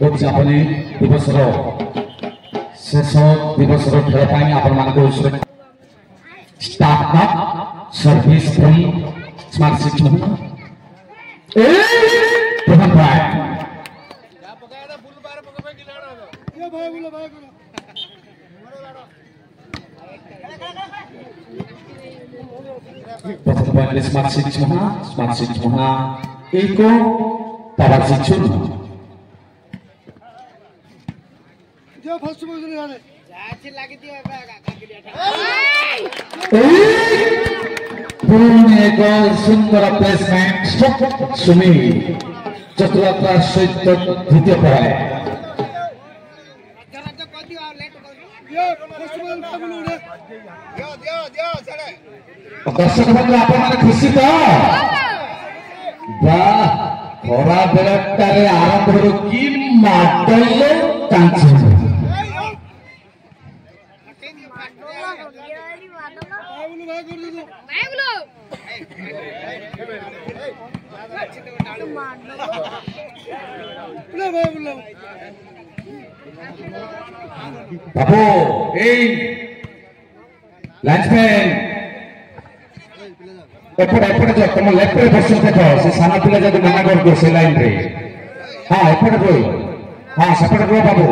उद्यापनी दिवस शेष दिवस खेल आपण start service from smart city प्रथम पॉइंट स्मार्ट सिटी एको पावर सिटी एक सुंदर प्लेसमेंट सुमी चतुरता सहित द्वितीय पढ़ाए दर्शक बंधु आप खुशी तो खरा बेलटारे आरंभ कि माडले कांची बाबू लाइन्समैन एपटे एपटे जो तुम लेफ्ट रे बस देख से साना पिला जदी मना कर दो से लाइन रे हां एपटे गो हां सेपटे गो बाबू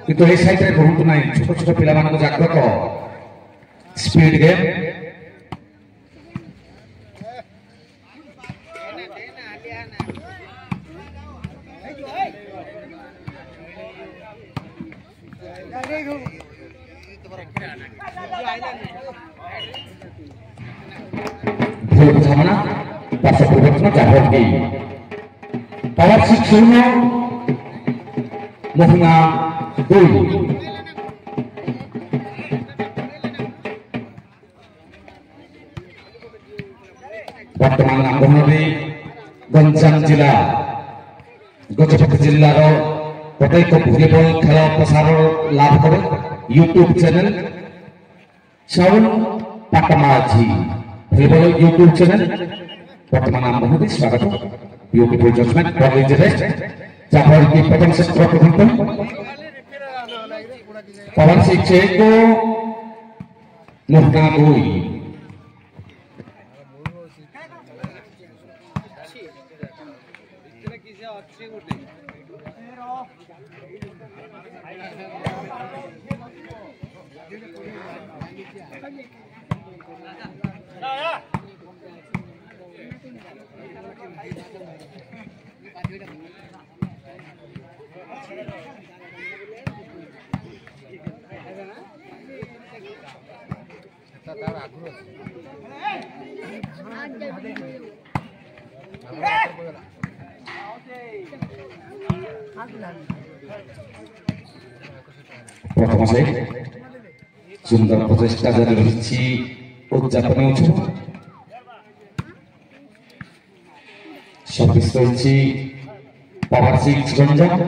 किंतु ए साइड रे बहुत नाही छोट छोट पिला मानको जाग्रत स्पीड गेम बुझामना पास परिवर्तन जाबकी पावर 6 शून्य मोहना 2 वर्तमान आंदोलन गंजाम जिला गजपति जिल्लार प्रत्येक भलिबल खेल प्रसार लाभ करे यूट्यूब चैनल साउन पाटमाझी भलिबल यूट्यूब चैनल वर्तमान आंदोलन स्वागत beautiful judgement for the rest Jafar की प्रथम क्षेत्र प्रथम पवन सिंह को मोहना 2 प्रथम से सुंदर प्रचेषा जारी रही उद्यापन सर्विस रही पावर 6 गंजाम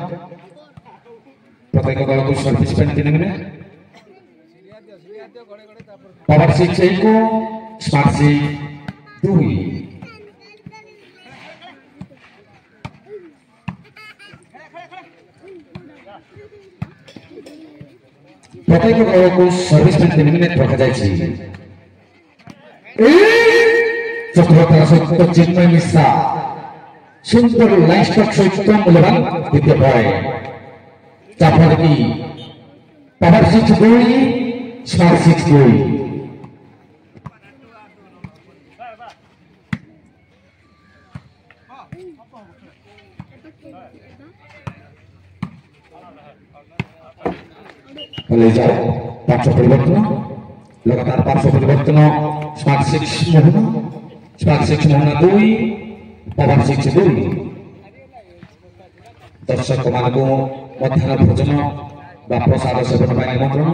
प्रत्येक दल को सर्विस 3 मिनट पावर 6 को स्मार्ट सिटी 2 प्रत्येक दल को सर्विस 3 मिनट रखा जाए चतुरता सहित चिन्मय मिश्रा सुंदर लाइन स्ट्रोक सहित मूल्यवान द्वितीय पॉइंट जाफर की पावर 6 2 स्मार्ट 6 2 ले जाओ पार्श्व परिवर्तन लगातार पार्श्व परिवर्तन स्मार्ट 6 मोहना 2 पावर 6 2 दर्शक मानक मध्याह्न भोजन बा प्रसाद सेवन निमंत्रण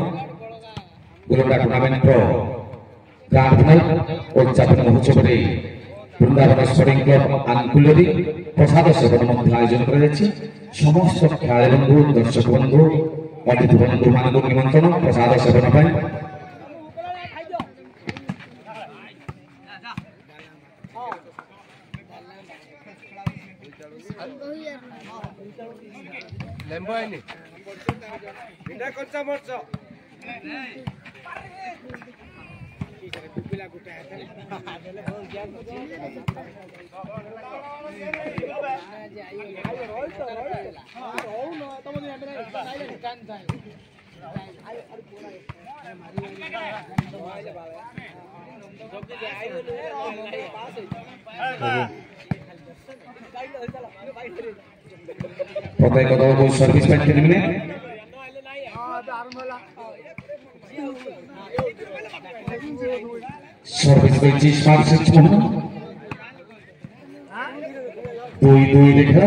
गुरुडा टूर्नामेंट ग्रांड फाइनाल उद्यापन महोत्सव वृंदावन स्पोर्टिंग क्लब आंकुलरी प्रसाद सेवन आयोजन कर समस्त खेलाड़ी बंधु दर्शक बंधु अतिथि बंधु मान निमंत्रण प्रसाद सेवन ଲେମ୍ବୁ ଆଇନି ବିନା କଞ୍ଚା ମରିଚ প্রত্যেক দলকে সার্ভিস পয়েন্ট নিয়ে সার্ভিস করেছি স্মার্ট সিক্স মোহন 2-2 রেখা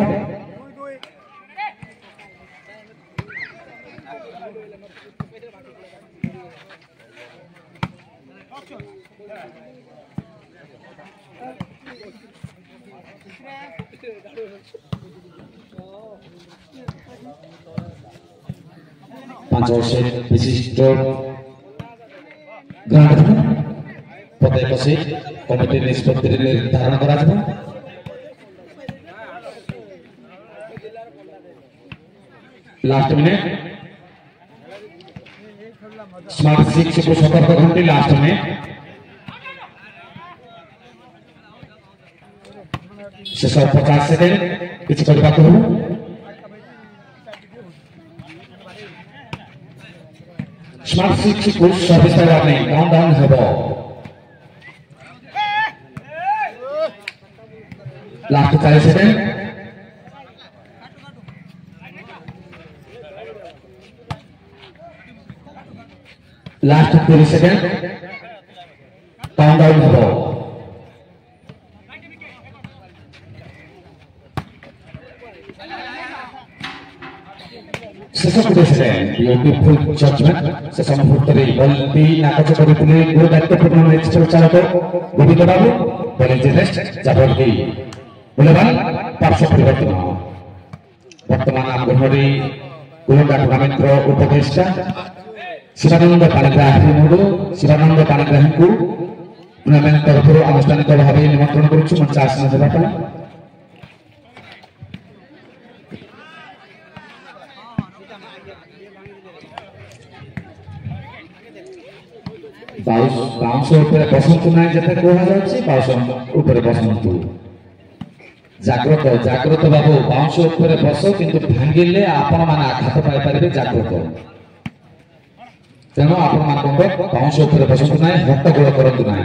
पंचवर्षीय विशिष्ट ग्रांड प्रत्येक से कमिटी निष्पत्ति निर्धारण करा लास्ट मिनट स्मार्ट सिक्स को सतर्क घंटे लास्ट में शेष 50 सेकेंड किसी करबा को स्मार्ट सिक्स को सर्विस करवा नहीं काउंटडाउन हेबो last 40 second last 30 second countdown हेबो शेष 20 सेकेंड ब्यूटीफुल जजमेंट से मुहूर्त बल्टी नाकच करते गो दायित्वपूर्ण नेक्स्ट चालक गोविंद बाबू बॉलिंग रेस्ट जबरदस्ती मूल्यवान पार्श्व परिवर्तन वर्तमान आगहरी गोलंदा टूर्नामेंट उपदेष्टा शिवानंद पाणिग्राही मुडू शिवानंद पाणिग्राही को टूर्नामेंट तरफ आनुष्ठानिक भाव निमंत्रण करुछु मंच आसन देबा पई बाउंस ऊपर बसंतु ना जते कोहा जाउछि बाउंस ऊपर बसंतु जागृत जागृत बाबू बाउंस ऊपर बस किंतु भांगिले आपण माने आघात पाई परिबे जागृत तेनो आपण मानक बाउंस ऊपर बसंतु ना हट्टगोल करंतु ना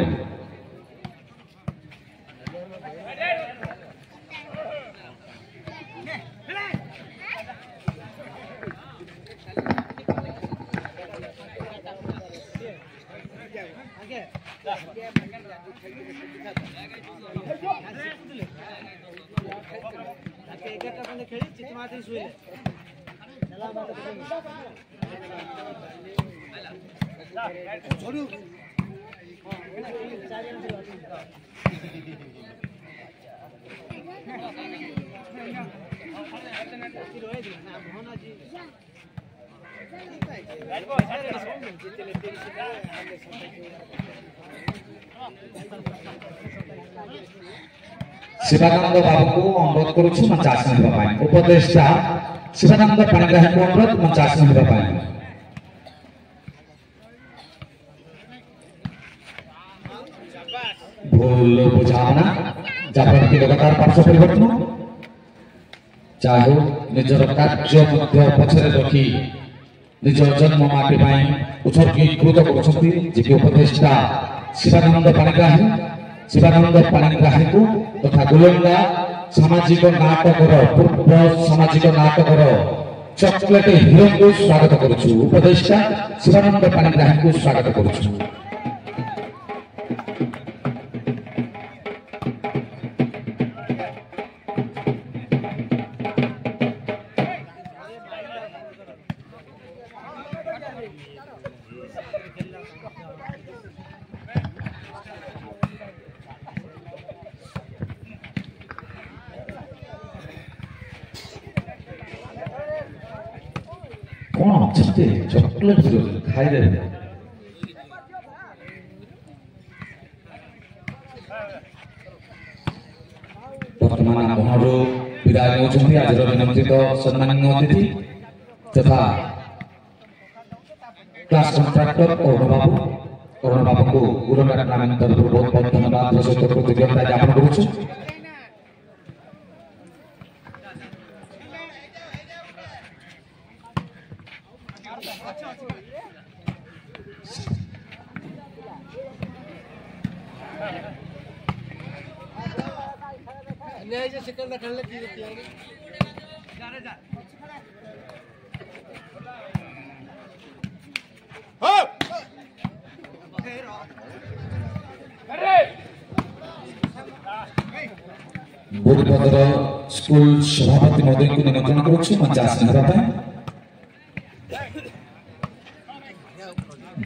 शिवानंद बाबू को अनुरोध करुछु मंच आसन हेबा पाए उपदेष्टा शिवानंद पाणिग्राही को अनुरोध मंच आसन हेबा पाए भूल बुझावना जबरदस्ती लगातार पार्श्व परिवर्तन चाहे निजर कार्य मध्य पछरे रखी निज जन्म माटी पाई उत्सर्गीकृत करछथि जे उपदेष्टा शिवानंद पाणिग्राही को तथा गोलंदा सामाजिक नाटकर पूर्व सामाजिक नाटकर चॉकलेट हीरो को स्वागत करुछु उपदेष्टा शिवानंद पाणिग्राही को स्वागत करुछु कौन अच्छे चॉकलेट खाई दे वर्तमान आगहर विदाय होउछन्ति आजर निमंत्रित सम्माननीय अतिथि तथा क्लास कॉन्ट्रैक्टर अरुण बाबू को गुरुंडा टूर्नामेंट तरफ बहुत बहुत धन्यवाद सहित कृतज्ञता ज्ञापन करूछु। बोधपदर स्कूल सभापति महोदय को निमंत्रण करुछु मंच आसन हेबा पय।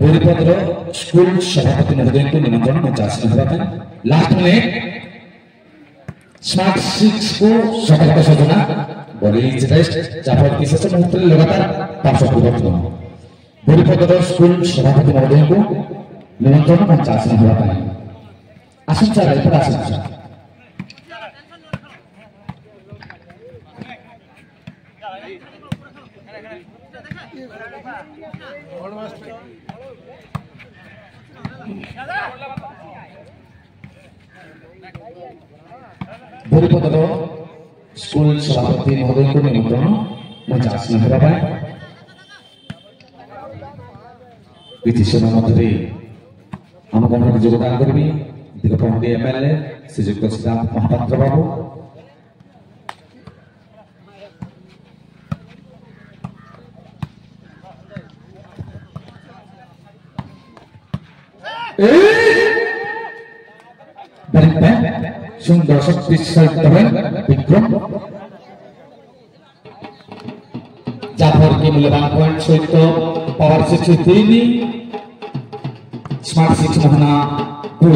बोधपदर स्कूल सभापति महोदय को निमंत्रण मंच आसन हेबा पय। लास्ट में स्मार्ट 6 को सफलता सजना बॉलीज रेस्ट चापर विशेष मुहूर्त लगातार 500 परिवर्तन बोधपदर स्कूल सभापति महोदय को निमंत्रण मंच आसन हेबा पय। आशंसा राइपर आशंसा बोधपदर स्कूल सभापति महोदय को निमंत्रण मंच आसन हेबा पय। किछि समय मध्य आम गणना योगदान करी दिगपहंडी एमएलए श्रीजुक्त सिद्धार्थ महापात्र बाबू सुंदर शक्ति सहित विक्रम जाफर के मूल्यवान पॉइंट सहित पावर 63 स्मार्ट 6 मोहना 2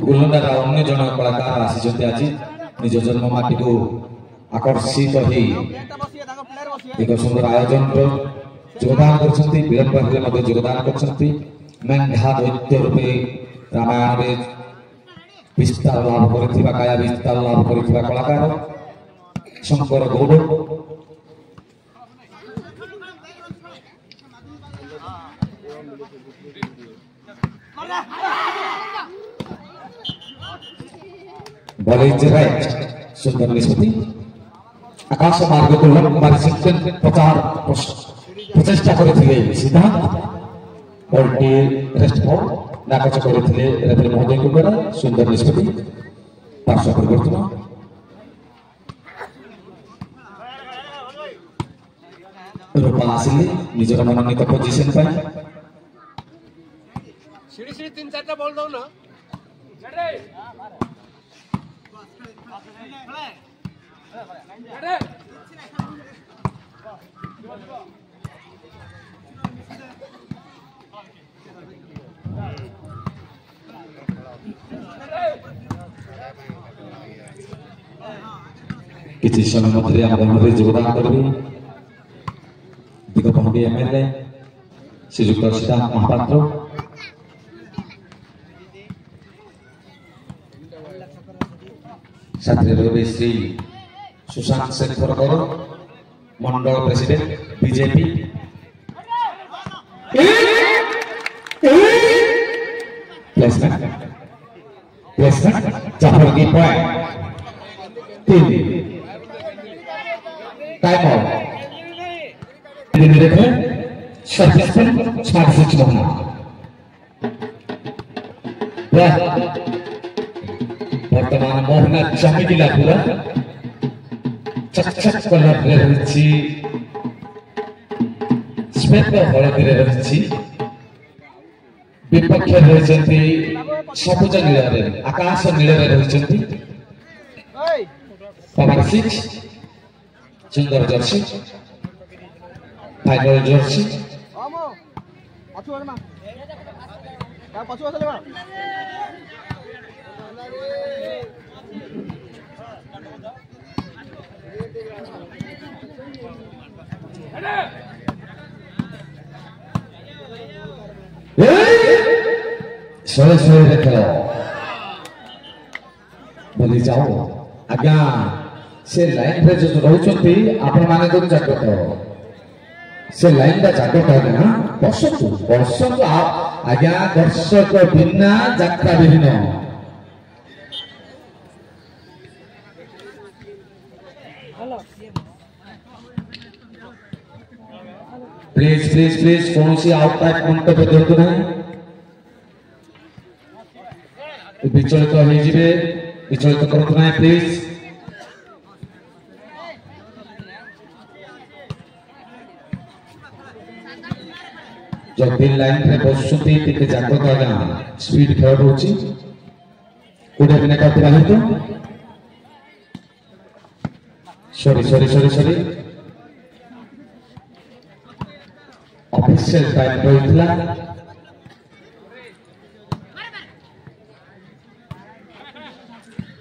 गुलंदार अन्य जन कलाकार आसी आज निज जन्ममाटी को आकर्षित हो एक सुंदर आयोजन योगदान करछंती विलंबरे मध्य योगदान करछंती मेंढा दैत्य रूपे रामायण में विस्तार लाभ करथिबा काया विस्तार लाभ करथिबा कलाकार शंकर गौड़ बॉलिंग राइट सुंदर निष्पत्ति आकाश मार्ग को लंबा सिंचन प्रचार प्रचेष्टा करथिले सिद्धांत बॉलटी रेस्ट बॉल नाकच करथिले रेफरी महोदय को द्वारा सुंदर निष्पत्ति पार्श्व परिवर्तन रूपा आसिले निजर मनोनीत पोजीशन पर सीढ़ी सीढ़ी 3-4टा बॉल दो ना किसी समय मध्य आम योगदान करी दिगपहंडी एमएलए श्रीजुक्त सिद्धार्थ महापात्र साथी रवि श्री सुशांत शेखर गौर मंडल प्रेसिडेंट बीजेपी प्लेसमेंट जाफर की पॉइंट 3 टाइम आउट देखे सर्विसमेंट स्मार्ट 6 मोहना वर्तमान मोहना चमकीला पूरा चकचक कलर रे रहिछि श्वेत हळदी रे रहिछि विपक्ष रहिछन्ति सबुज नील रे आकाश नील रे रहिछन्ति पावर 6 सुंदर जर्सी फाइनल जर्सी ଶହେ ଦେଖ ବୋଲି ଯାଉ ଆଜ୍ଞା ସେ ଲାଇନରେ ଯୋଉ ରହୁଛନ୍ତି ଆପଣମାନେ ଯୋଉ ଜାଗ୍ରତ ସେ ଲାଇନଟା ଜାଗ୍ରତ ଆଜ୍ଞା ବସନ୍ତୁ ବସନ୍ତୁ ଆଜ୍ଞା ଦର୍ଶକ ବିନା ଯାତ୍ରା ବିହୀନ ପ୍ଲିଜ ପ୍ଲିଜ ପ୍ଲିଜ କୌଣସି ଆଉଟ ଟାଇପ ମନ୍ତବ୍ୟ ଦିଅନ୍ତୁ ନାହିଁ ବିଚଳିତ ହେଇଯିବେ ବିଚଳିତ କରନ୍ତୁ ନାହିଁ ପ୍ଲିଜ ଯଦି ଲାଇନରେ ବସୁଛନ୍ତି ଟିକେ ଜାଗ୍ରତ ଆଜ୍ଞା ସ୍ପିଡ ଖେଳ ରହୁଛି 20 ମିନିଟ ଅତିବାହିତ ସରି ଅଫିସିଆଲ ଟାଇମ ରହିଥିଲା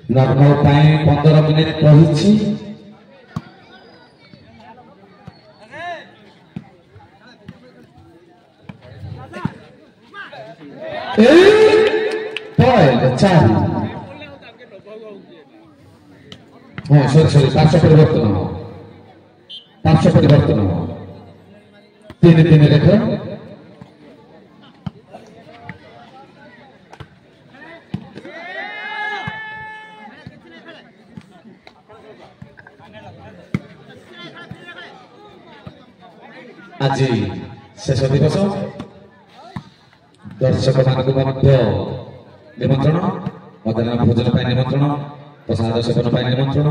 ନର୍ମାଲ ପାଇଁ 15 ମିନିଟ ରହିଛି ଚାରି ହଁ ସରି ପାର୍ଶ୍ଵ ପରିବର୍ତ୍ତନ 3 ରେଖ ଆଜି ଶେଷ ଦିବସ ଦର୍ଶକ ମାନଙ୍କୁ ମଧ୍ୟ ନିମନ୍ତ୍ରଣ ମଧ୍ୟାହ୍ନ ଭୋଜନ ପାଇଁ ନିମନ୍ତ୍ରଣ ପ୍ରସାଦ ସେବନ ପାଇଁ ନିମନ୍ତ୍ରଣ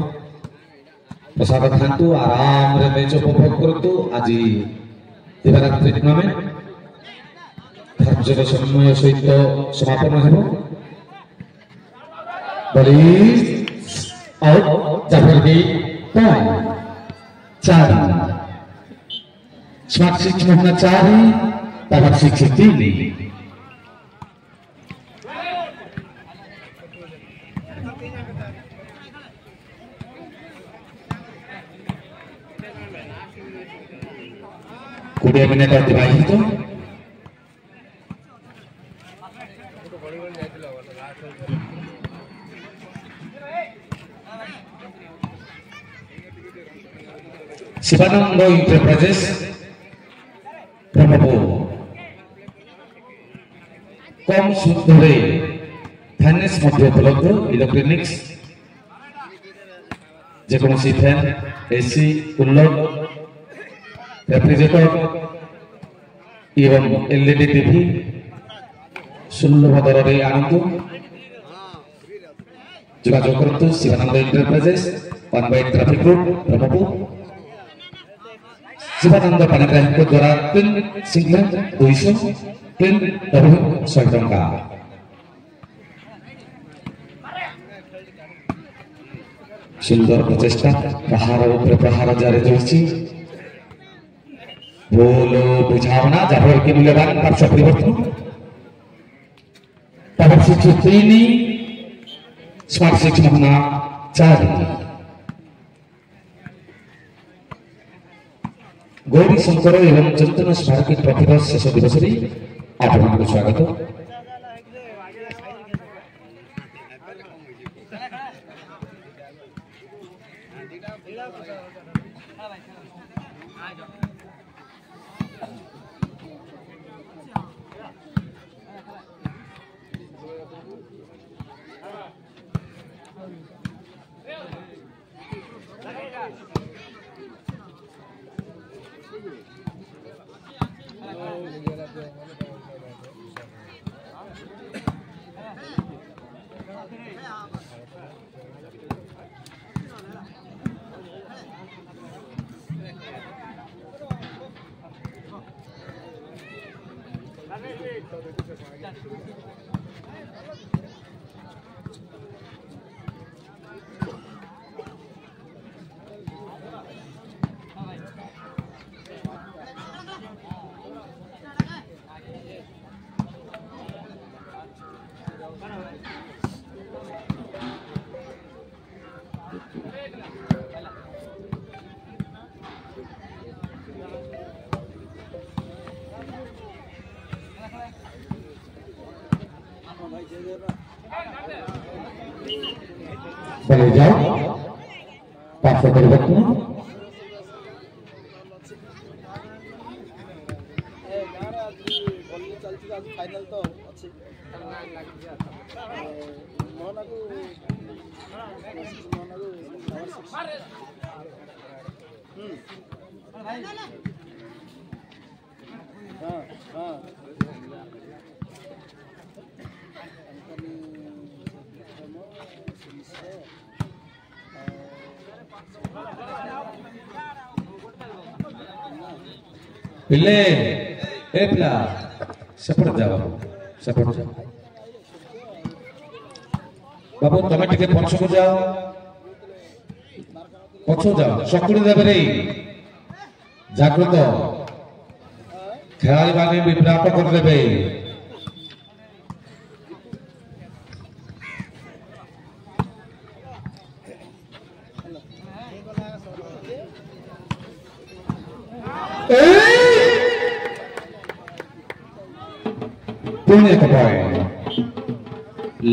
ପ୍ରସାଦ ଖାଆନ୍ତୁ ଆରାମରେ ମ୍ୟାଚ ଉପଭୋଗ କରନ୍ତୁ ଆଜି ଦିବାରାତ୍ରି ଟୁର୍ଣ୍ଣାମେଣ୍ଟ ଧାର୍ଯ୍ୟ ସମୟ ସହିତ ସମାପନ ହେବ ଚାରି स्मार्ट 6 मोहना 4 पावर 6 3 20 मिनट अतिबाहित शिवानंद इंटरप्राइजेस कम सुधरे फाइनेंस उपलब्ध इलेक्ट्रोनिक्स जेकोसी फैन एसी कूलर रेफ्रिजरेटर एवं एलईडी टीवी सुलभ दर में आनंद जोगाजोग करतु Shivanand enterprises 1 by traffic route Brahmapur Shivanand Panigrahi द्वारा तीन सिंगल 200 तीन डबल 100 टंका सुंदर प्रचेष्टा प्रहार उपरे प्रहार जारी रही बोलो बुझावना जहां की मूल्यवान पार्श्व परिवर्तन पावर 6 3 स्मार्ट 6 मोहना 4 गौरी शंकर एवं चिंतन स्मारकी ट्रॉफी शेष दिवस आपको स्वागत বলে যাও পাঁচ পরিবর্তন फाइनल तो अच्छी मोहन को हाँ हाँ पिले ए पिला सपोर्ट जाओ सपोर्ट जाओ बाबू तमे टिके पछ को जाओ पछ जाओ सकुड़ी देबे रे जागृत खेलाड़ी माने विभ्राट कर देबे पुणे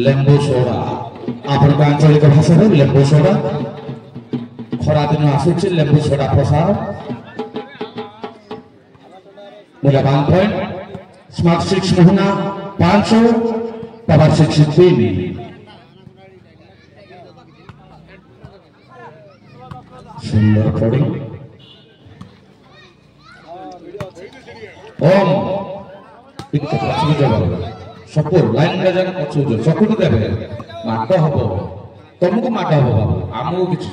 लेंबू सोडा आपण आंचलिक भाषा लेंबू सोडा खरा दिन आसुची लेंबू सोडा प्रसार मूल्यवान पॉइंट स्मार्ट 6 महीना 500 पावर 63 सुंदर कोडिंग ओम इतने पछुक जाओ सपोर्ट लाइन रे जान पछुक जाओ सकुट देबे माट हबो तुमको माट हबो बाबू आमो किछ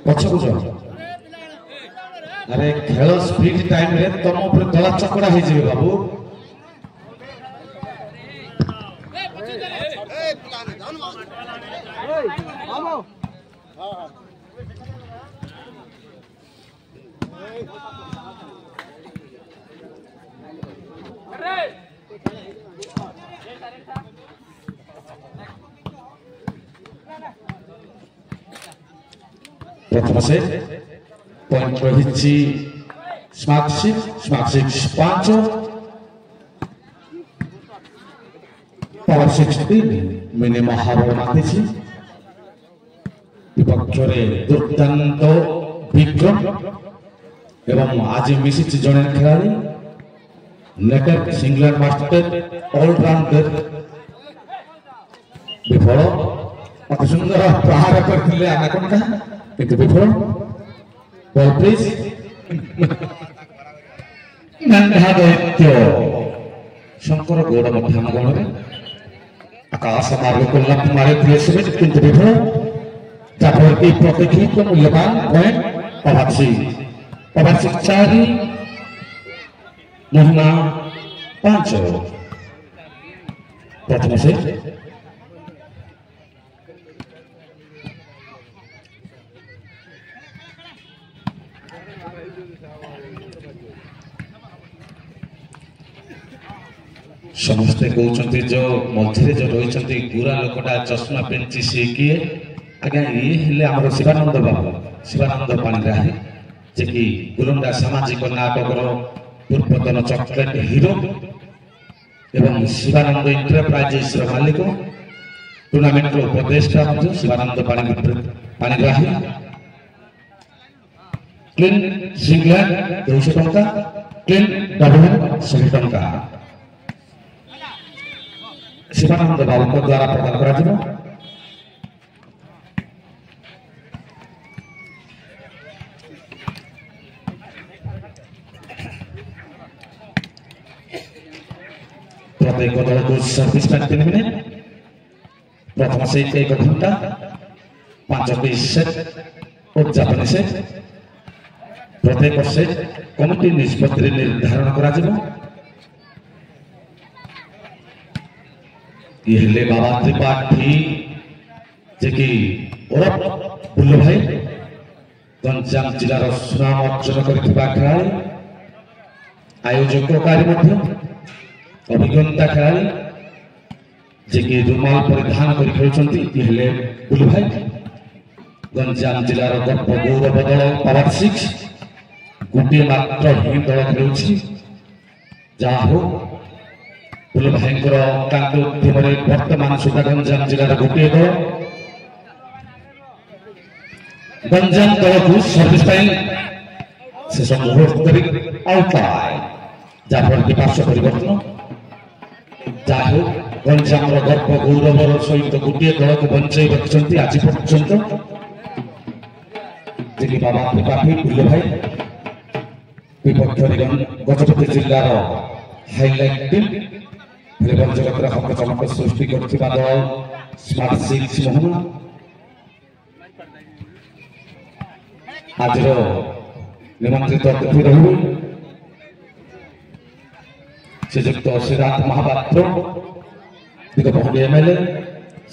पछुक जाओ अरे खेल स्पीड टाइम रे तुम ऊपर दला चकड़ा हे जेबे बाबू प्रथम से पॉइंट रही स्मार्ट 6 5 पावर 63 मिनी महाबल माती विपक्ष दुर्दांत विक्रम एवं आज मिसी जड़े खेलाड़ी नेटर सिंगलर मास्टर ऑलराउंडर विफल अति सुंदर प्रहार करते आनाकोंडा किंतु विफल बॉल प्लीज नंदा दैत्य शंकर गौड़ मध्यम गण में आकाश मार्ग को लंब मारे थे किंतु विफल जाफर की प्रतीक्षित मूल्यवान पॉइंट पावर 4 महीना 5 प्रथम से समस्ते कहते जो मध्य जो रही गुरा लोकटा चश्मा पिंधि सी किए आज्ञा ये हेले आम शिवानंद बाबू शिवानंद पाणिग्राही जे कि गुरुंडा सामाजिक नाटक पूर्वतन चॉकलेट हीरो एवं शिवानंद इंटरप्राइजेस मालिक टूर्नामेंट उपदेष्टा शिवानंद पाणिग्राही क्लीन सिंगलैंड 200 टंका क्लीन डबल 100 टंका शिवानंद बाबू द्वारा प्रदान करा जिवो प्रत्येक दल को सर्विस टाइम 3 मिनट प्रथम से 1 घंटा 5 पिस सेट उद्यापन सेट प्रत्येक सेट कमिटी निष्पत्ति निर्धारण करा जिवो ये हेले बाबा त्रिपाठी जे कि ओरफ बुल्लु भाई गंजाम जिलार सुनाम अर्जन करथिबा खेलाड़ी आयोजक कार्य मध्य अभिज्ञता खेलाड़ी जे कि रुमाल परिधान कर खेलुचंती ये हेले बुल्लु भाई गंजाम जिलार गर्व गौरव दल पावर 6 ଗୋଟିଏ ମାତ୍ର ହିଁ ଦଳ ଖେଳୁଛି। ଯାହା ହଉ ବୁଲୁ ଭାଇଙ୍କର ଅକ୍ଲାନ୍ତ ଉଦ୍ୟମରେ ବର୍ତ୍ତମାନ ସୁଦ୍ଧା ଗଞ୍ଜାମ ଜିଲ୍ଲାର ଗୋଟିଏ ଦଳ ଗଞ୍ଜାମ ଦଳକୁ ସର୍ଭିସ ପାଇଁ ଶେଷ ମୁହୂର୍ତ୍ତରେ ଆଉଟ୍ ଯାହାଫଳରେ ପାର୍ଶ୍ୱ ପରିବର୍ତ୍ତନ। ଯାହା ହଉ ଗଞ୍ଜାମର ଗର୍ବ ଗୌରବର ସହିତ ଗୋଟିଏ ଦଳକୁ ବଞ୍ଚାଇ ରଖିଛନ୍ତି ଆଜି ପର୍ଯ୍ୟନ୍ତ ଯିଏ ବାବା ତ୍ରିପାଠୀ ବୁଲୁ ଭାଇ। ବିପକ୍ଷରେ ଗଜପତି ଜିଲ୍ଲାର ହାଇଲାଇଟ୍ ଟିମ୍ ଭଲିବଲ ଜଗତର ହକଚମକ ସୃଷ୍ଟି କରୁଥିବା ଦଳ ସ୍ମାର୍ଟ ସିକ୍ସ ମୋହନ। ଆଜିର ନିମନ୍ତ୍ରିତ ଅତିଥି ରହିବେ ଶ୍ରୀଯୁକ୍ତ ଶ୍ରୀନାଥ ମହାପାତ୍ର ଦିଗପହଣ୍ଡି ଏମଏଲଏ,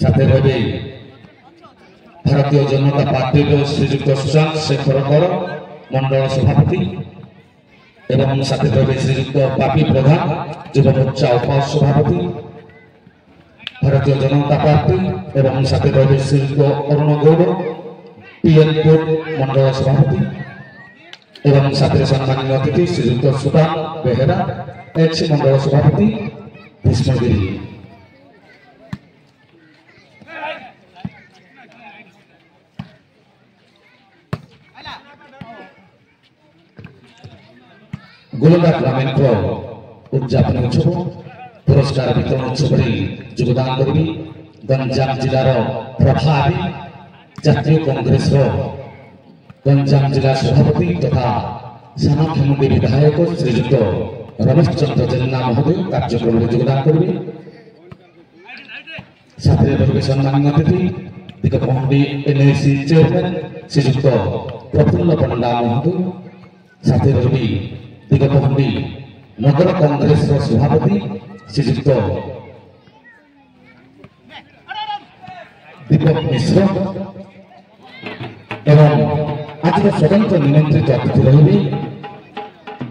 ସାଥେ ରହିବେ ଭାରତୀୟ ଜନତା ପାର୍ଟିର ଶ୍ରୀଯୁକ୍ତ ସୁଶାନ୍ତ ଶେଖର କର ମଣ୍ଡଳ ସଭାପତି ଏବଂ ସାଥେ ରହିବେ ଶ୍ରୀଯୁକ୍ତ ବାପି ପ୍ରଧାନ ଯୁବ ମୋର୍ଚ୍ଚା ଉପସଭାପତି ଭାରତୀୟ ଜନତା ପାର୍ଟି ଏବଂ ସାଥେ ରହିବେ ଶ୍ରୀଯୁକ୍ତ ଅରୁଣ ଗୌଡ଼ ପିଏନପୁର ମଣ୍ଡଳ ସଭାପତି ଏବଂ ସାଥରେ ସମ୍ମାନିତ ଅତିଥି ଶ୍ରୀଯୁକ୍ତ ସୁଦାମ ବେହେରା ଏକ୍ସ ମଣ୍ଡଳ ସଭାପତି ଭୀଷ୍ମଗିରି। ଗୋଲଣ୍ଡା ଗ୍ରାମୀଣଙ୍କ ଉଦ୍ଯାପନ ଉତ୍ସବ ପୁରସ୍କାର ବିତରଣ ଉତ୍ସବରେ ଯୋଗଦାନ କରିବେ ଗଞ୍ଜାମ ଜିଲ୍ଲାର ପ୍ରଭାରୀ ଜାତୀୟ କଂଗ୍ରେସର ଗଞ୍ଜାମ ଜିଲ୍ଲା ସଭାପତି ତଥା ସାନଖେମୁଣ୍ଡି ବିଧାୟକ ଶ୍ରୀଯୁକ୍ତ ରମେଶ ଚନ୍ଦ୍ର ଜେନା ମହୋଦୟ କାର୍ଯ୍ୟକ୍ରମରେ ଯୋଗଦାନ କରିବେ। ସାଥରେ ରହିବେ ସମ୍ମାନିତ ଅତିଥି ଦିଗପହଣ୍ଡି ଏନ୍ଏସି ଚେୟାରମ୍ୟାନ ଶ୍ରୀଯୁକ୍ତ ପ୍ରଫୁଲ୍ଲ ପଣ୍ଡା ମହୋଦୟ, ସାଥରେ ରହିବେ ଦିଗପହଣ୍ଡି ନଗର କଂଗ୍ରେସର ସଭାପତି ଶ୍ରୀଯୁକ୍ତ ଦୀପକ ମିଶ୍ର ଏବଂ ଆଜିର ସ୍ୱତନ୍ତ୍ର ନିମନ୍ତ୍ରିତ ଅତିଥି ରହିବେ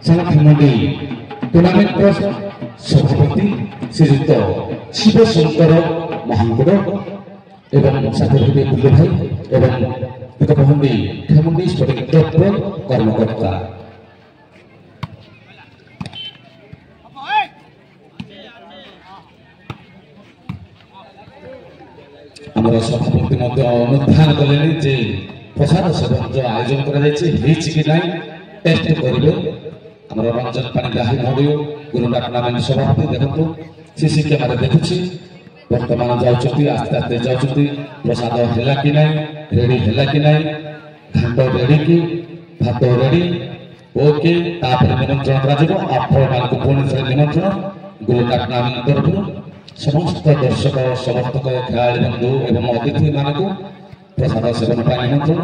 ସାନଖେମୁଣ୍ଡି ଟୁର୍ଣ୍ଣାମେଣ୍ଟର ସଭାପତି ଶ୍ରୀଯୁକ୍ତ ଶିବଶଙ୍କର ମହାଙ୍କୁଡ଼ ଏବଂ ସାଥେ ରହିବେ ବୁଲୁ ଭାଇ ଏବଂ ଦିଗପହଣ୍ଡି ଖେମୁଣ୍ଡି ସ୍ପୋର୍ଟିଂ କ୍ଲବର କର୍ମକର୍ତ୍ତା। ଆମର ସଭାପତି ମଧ୍ୟ ଅନୁଧ୍ୟାନ କଲେଣି ଯେ ପ୍ରସାଦ ସେବନ ଯେଉଁ ଆୟୋଜନ କରାଯାଇଛି ହେଇଛି କି ନାହିଁ ଟେଷ୍ଟ କରିବେ। ଆମର ରଞ୍ଜନ ପାଣିଗ୍ରାହୀ ମହୋଦୟ ଗୁରୁଣ୍ଡା ଟୁର୍ଣ୍ଣାମେଣ୍ଟ ସଭାପତି ଦେଖନ୍ତୁ ସିସି କ୍ୟାମେରା ଦେଖୁଛି ବର୍ତ୍ତମାନ ଯାଉଛନ୍ତି ଆସ୍ତେ ଆସ୍ତେ ଯାଉଛନ୍ତି ପ୍ରସାଦ ହେଲା କି ନାହିଁ ରେଡି ହେଲା କି ନାହିଁ ଘାଣ୍ଟ ରେଡି କି ଭାତ ରେଡି ଓକେ ତାପରେ ନିମନ୍ତ୍ରଣ କରାଯିବ ଆପଣମାନଙ୍କୁ ପୁଣି ଥରେ ନିମନ୍ତ୍ରଣ ଗୁରୁଣ୍ଡା ଟୁର୍ଣ୍ଣାମେଣ୍ଟ ତରଫରୁ ସମସ୍ତ ଦର୍ଶକ ସମର୍ଥକ ଖେଳାଳି ବନ୍ଧୁ ଏବଂ ଅତିଥିମାନଙ୍କୁ ପ୍ରସାଦ ସେବନ ପାଇଁ ନିମନ୍ତ୍ରଣ।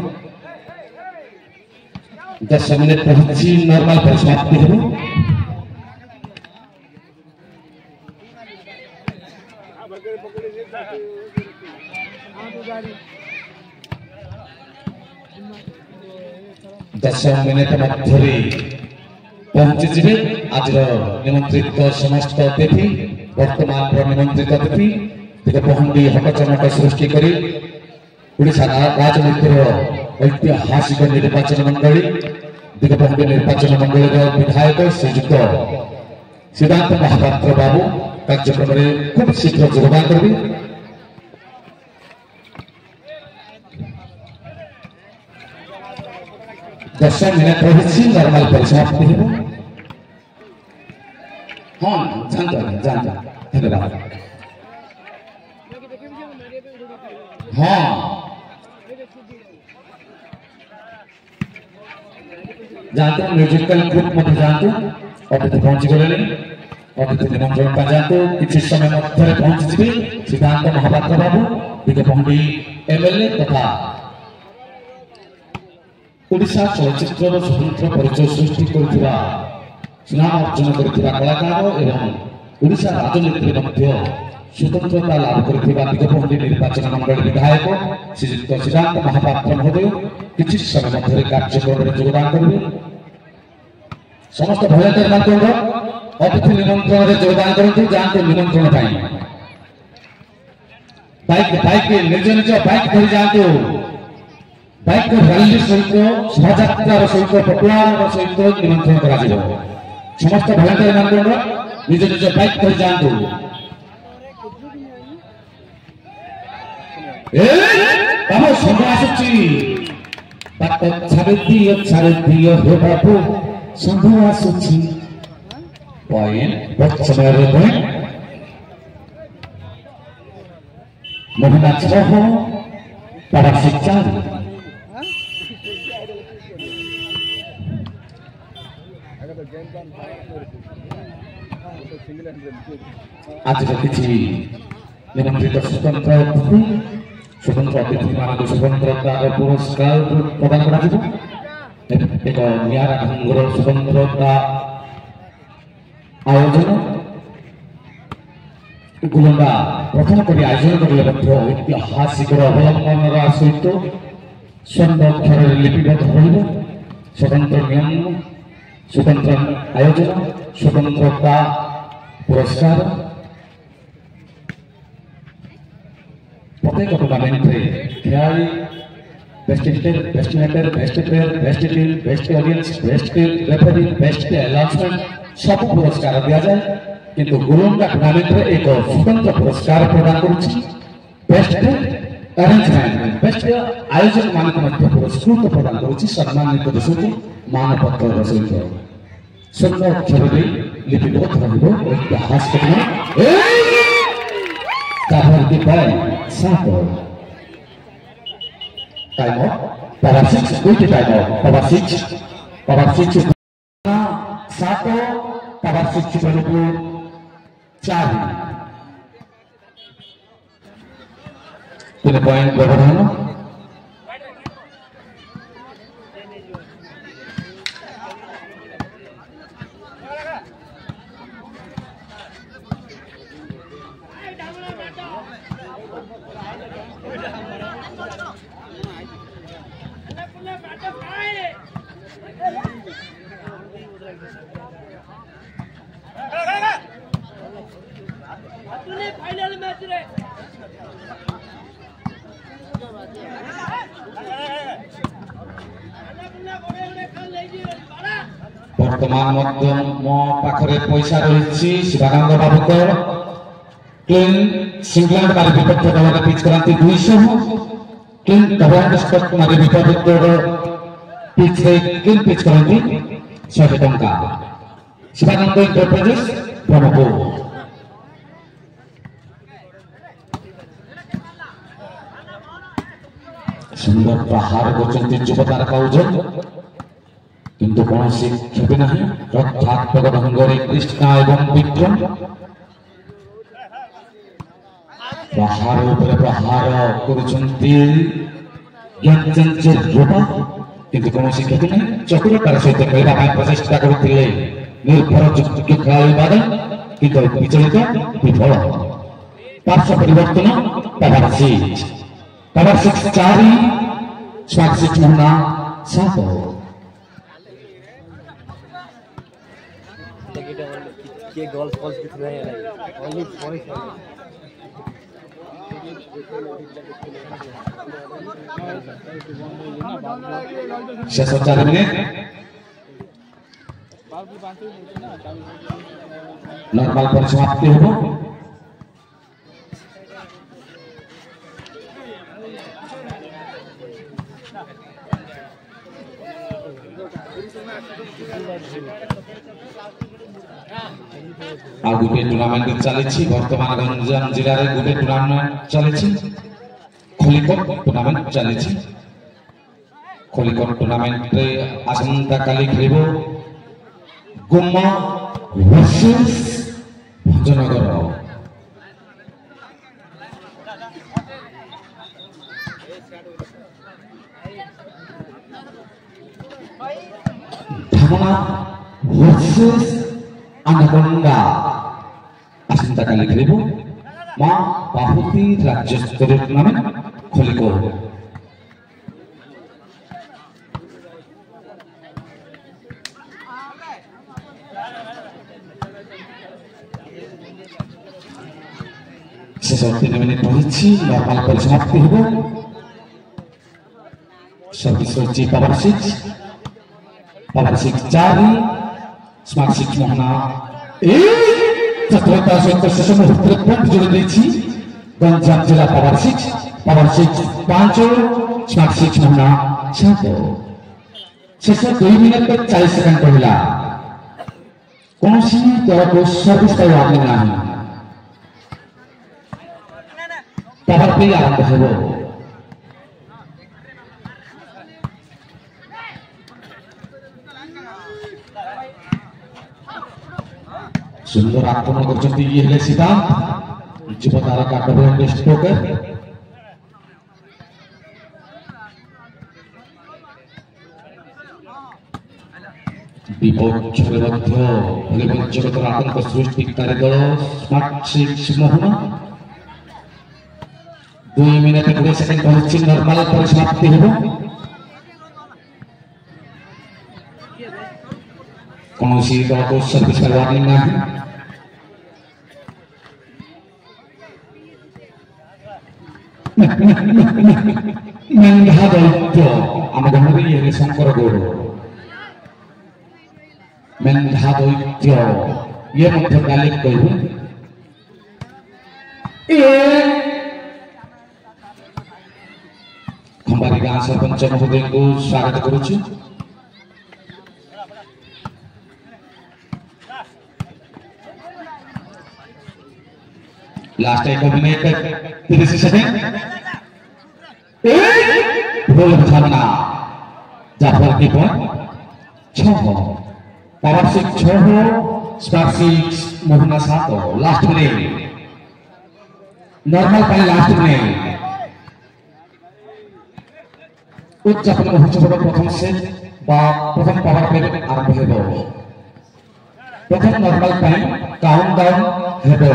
10 ମିନିଟ୍ ରହିଛି ନର୍ମାଲ ପରିସମାପ୍ତି ହେବ। ଦଶ ମିନିଟ୍ ମଧ୍ୟରେ ପହଞ୍ଚିଯିବେ ଆଜିର ନିମନ୍ତ୍ରିତ ସମସ୍ତ ଅତିଥି। ବର୍ତ୍ତମାନର ନିମନ୍ତ୍ରିତ ଅତିଥି ଦିଗପହଣ୍ଡି ହକଚମକ ସୃଷ୍ଟି କରି ଓଡ଼ିଶା ରାଜନୀତିର ଐତିହାସିକ ନିର୍ବାଚନ ମଣ୍ଡଳୀ ଦିଗପହଣ୍ଡି ନିର୍ବାଚନ ମଣ୍ଡଳୀର ବିଧାୟକ ଶ୍ରୀଯୁକ୍ତ ସିଦ୍ଧାନ୍ତ ମହାପାତ୍ର ବାବୁ କାର୍ଯ୍ୟକ୍ରମରେ ଖୁବ୍ ଶୀଘ୍ର ଯୋଗଦାନ କରିବେ। ଦଶ ମିନିଟ୍ ରହିଛି ନର୍ମାଲ ପରିସମାପ୍ତି ହେବ। ହଁ ଯାଆନ୍ତୁ ଯାଆନ୍ତୁ ଧନ୍ୟବାଦ। ହଁ ଯାଆନ୍ତୁ ମ୍ୟୁଜିକାଲ ଗ୍ରୁପ ମଧ୍ୟ ଯାଆନ୍ତୁ। ଅତିଥି ପହଞ୍ଚିଗଲେଣି ଅତିଥି ନିମନ୍ତ୍ରଣ ପାଇଁ ଯାଆନ୍ତୁ। କିଛି ସମୟ ମଧ୍ୟରେ ପହଞ୍ଚିଯିବେ ସିଦ୍ଧାନ୍ତ ମହାପାତ୍ର ବାବୁ ଦିଗପହଣ୍ଡି ଏମଏଲଏ ତଥା ଓଡ଼ିଶା ଚଳଚ୍ଚିତ୍ରର ସ୍ୱତନ୍ତ୍ର ପରିଚୟ ସୃଷ୍ଟି କରୁଥିବା ସୁନାମ ଅର୍ଜନ କରିଥିବା କଳାକାର ଏବଂ ଓଡ଼ିଶା ରାଜନୀତିରେ ମଧ୍ୟ ସ୍ୱତନ୍ତ୍ରତା ଲାଭ କରିଥିବା ଦିଗପହଣ୍ଡି ନିର୍ବାଚନ ମଣ୍ଡଳୀ ବିଧାୟକ ଶ୍ରୀଯୁକ୍ତ ସିଦ୍ଧାନ୍ତ ମହାପାତ୍ର ମହୋଦୟ କିଛି ସମୟ ମଧ୍ୟରେ କାର୍ଯ୍ୟକ୍ରମରେ ଯୋଗଦାନ କରିବେ। ସମସ୍ତ ଭଲେଣ୍ଟିୟର ମାନଙ୍କ ଅତିଥି ନିମନ୍ତ୍ରଣରେ ଯୋଗଦାନ କରନ୍ତୁ। ଯାଆନ୍ତୁ ନିମନ୍ତ୍ରଣ ପାଇଁ ବାଇକ୍ ନିଜ ନିଜ ବାଇକ୍ ଧରି ଯାଆନ୍ତୁ। ବାଇକ୍ ରାଲି ସହିତ ଶୋଭାଯାତ୍ରାର ସହିତ ପଟୁଆର ସହିତ ନିମନ୍ତ୍ରଣ କରାଯିବ। ସମସ୍ତ ଭଲାଣ୍ଟିୟର ମାନଙ୍କର ନିଜ ନିଜ ବାଇକ୍ ଧରି ଯାଆନ୍ତୁ। ଆମ ସଂଘ ଆସୁଛି ଛାଡ଼ି ଦିଅ ହେ ବାବୁ ସଂଘ ଆସୁଛି। ପଏଣ୍ଟ ସମୟରେ ପଏଣ୍ଟ ମହିଳା 6 ପାରାସି 4 ଆଜିର କିଛି ନିମନ୍ତ୍ରିତ ସ୍ୱତନ୍ତ୍ର ଅତିଥିମାନଙ୍କୁ ସ୍ୱତନ୍ତ୍ରତାର ପୁରସ୍କାର ପ୍ରଦାନ କରାଯିବ। ଏକ ନିଆରା ଢଙ୍ଗର ସ୍ୱତନ୍ତ୍ରତା ଆୟୋଜନ ଗୁଲଣ୍ଡା ପ୍ରଥମ କରି ଆୟୋଜନ କରିଲେ ମଧ୍ୟ ଐତିହାସିକର ଅବଲମ୍ବନର ସହିତ ସ୍ୱର୍ଣ୍ଣ ଅକ୍ଷରରେ ଲିପିବଦ୍ଧ ରହିବ। ସ୍ୱତନ୍ତ୍ର ନିୟମ, ସ୍ୱତନ୍ତ୍ର ଆୟୋଜନ, ସ୍ୱତନ୍ତ୍ରତା ପୁରସ୍କାର प्रत्येक टूर्नामेंट में खिलाड़ी best hitter, best netter, best player, best team, best audience, best referee, best announcement सब पुरस्कार दिया जाए। किंतु गुलंडा टूर्नामेंट में एक स्वतंत्र पुरस्कार प्रदान करुछि। बेस्ट अरेंजमेंट, बेस्ट आयोजन मान को मध्य पुरस्कृत प्रदान करुछि। सम्मानित देशको मानपत्र सहित स्वर्ण अक्षर लिपिबद्ध रहिबो ऐतिहासिक Kabardi by Sato. Time out. Power 6. Good time out. Power 6. Power 6. Sato. Power 6 berlaku 4. Ini poin berapa? वर्तमान मो पाखरे पैसा रही शिवानंद बाबू क्लीन सिंगलैंड मारी विपक्ष दल पिच कराती 200 क्लीन डबल स्पॉट मारी विपक्ष दल पिच क्लीन पिच कराती 100 टंका शिवानंद इंटरप्राइजेस ब्रह्मपुर सुंदर प्रहार करछन्ती युवतार काउजन किंतु कौन से क्षति नहीं रक्षात्मक ढंगरे कृष्णा एवं विक्रम प्रहार उपर प्रहार करुछन्ती ज्ञानचंद्र रूपा किंतु कौन से क्षति नहीं चतुरतार सहित खेलवा ପାଇଁ प्रचेष्टा करथिले निर्भर युक्त खेलाड़ी बादल किंतु विचलित विफल पार्श्व परिवर्तन पावर 6 4 स्वागत से मोहना 7 के गोल फॉल्स कितने हैं ओनली पॉइंट शेष 4 मिनट नॉर्मल परिसमाप्ति हो आ गोटे टूर्नामेंट चली वर्तमान गंजाम जिले में गोटे टूर्नामेंट चली खोलिकोट टूर्नामेंट चली खोलिकोट टूर्नामेंट आसंता काली खेल गुम्मा वर्सेस भंजनगर धामना वर्सेस अनकोंडा आसंता काली खेल मां बाहुती राज्य स्तरीय टूर्नामेंट खोलिकोट शेष 3 मिनिट रही नॉर्मल परिसमाप्ति हो Sochi Power 6 4 Smart 6 Mohana Satrata Soto Session Point জুড়ে দিয়েছি গঞ্জাম জেলা Power 6 5 Smart 6 Mohana 7 शेष 2 मिनट 40 सेकंड रहा कौन सी दल को सर्विस का वार्निंग नहीं पावर प्ले आरंभ हो सुंदर आक्रमण करछन्ती ये हेले सिद्धांत जुबतारा का डबल बेस्ट पोकर विपद छले मध्य भलिबल जगतर आतंक सृष्टिकारी दल स्मार्ट 6 मोहना 2 मिनट 20 सेकंड पहुंची नॉर्मल परिसमाप्ति हेबो कौनसी दल को सर्विस का वार्निंग नहीं मेंढा दैत्य आम गहरे ये शंकर गौड़ मेंढा दैत्य ये मध्य कालिक कहू खंबारी गाँव सरपंच महोदय को स्वागत करुछु लास्ट 1 मिनट 30 सेकंड गोल बचाना जाफर की point 6 power 6 smart 6 Mohana 7 last minute normal पाई लास्ट मिनट उच्चापन महोत्सव प्रथम सेट बा प्रथम पावर प्ले आरंभ हेबो प्रथम नॉर्मल पाई काउंटडाउन हेबो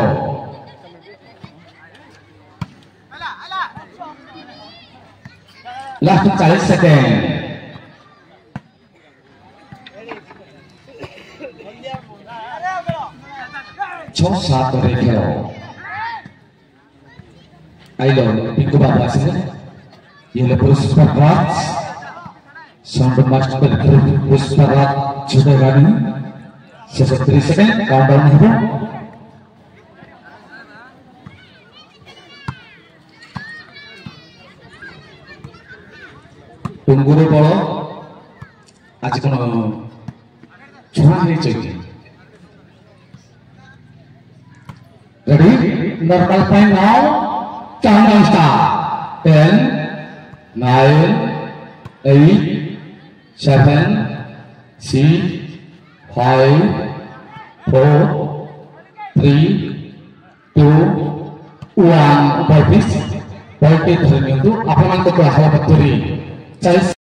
लास्ट 40 सेकंड 6-7 रे खेलो आइलो पिंकू बाबू आसिले ये पुष्पराज साउंड मास्टर पुष्पराज छोटे गाड़ी शेष 30 सेकंड काउंटडाउन हेबो टुंगुरो बल आज कौन छुआ ready normal time now countdown start 10 9 8 7 6 5 4 3 2 1 ball please ball पे धरनियंतु आपण मान को हवा पत्तरी 40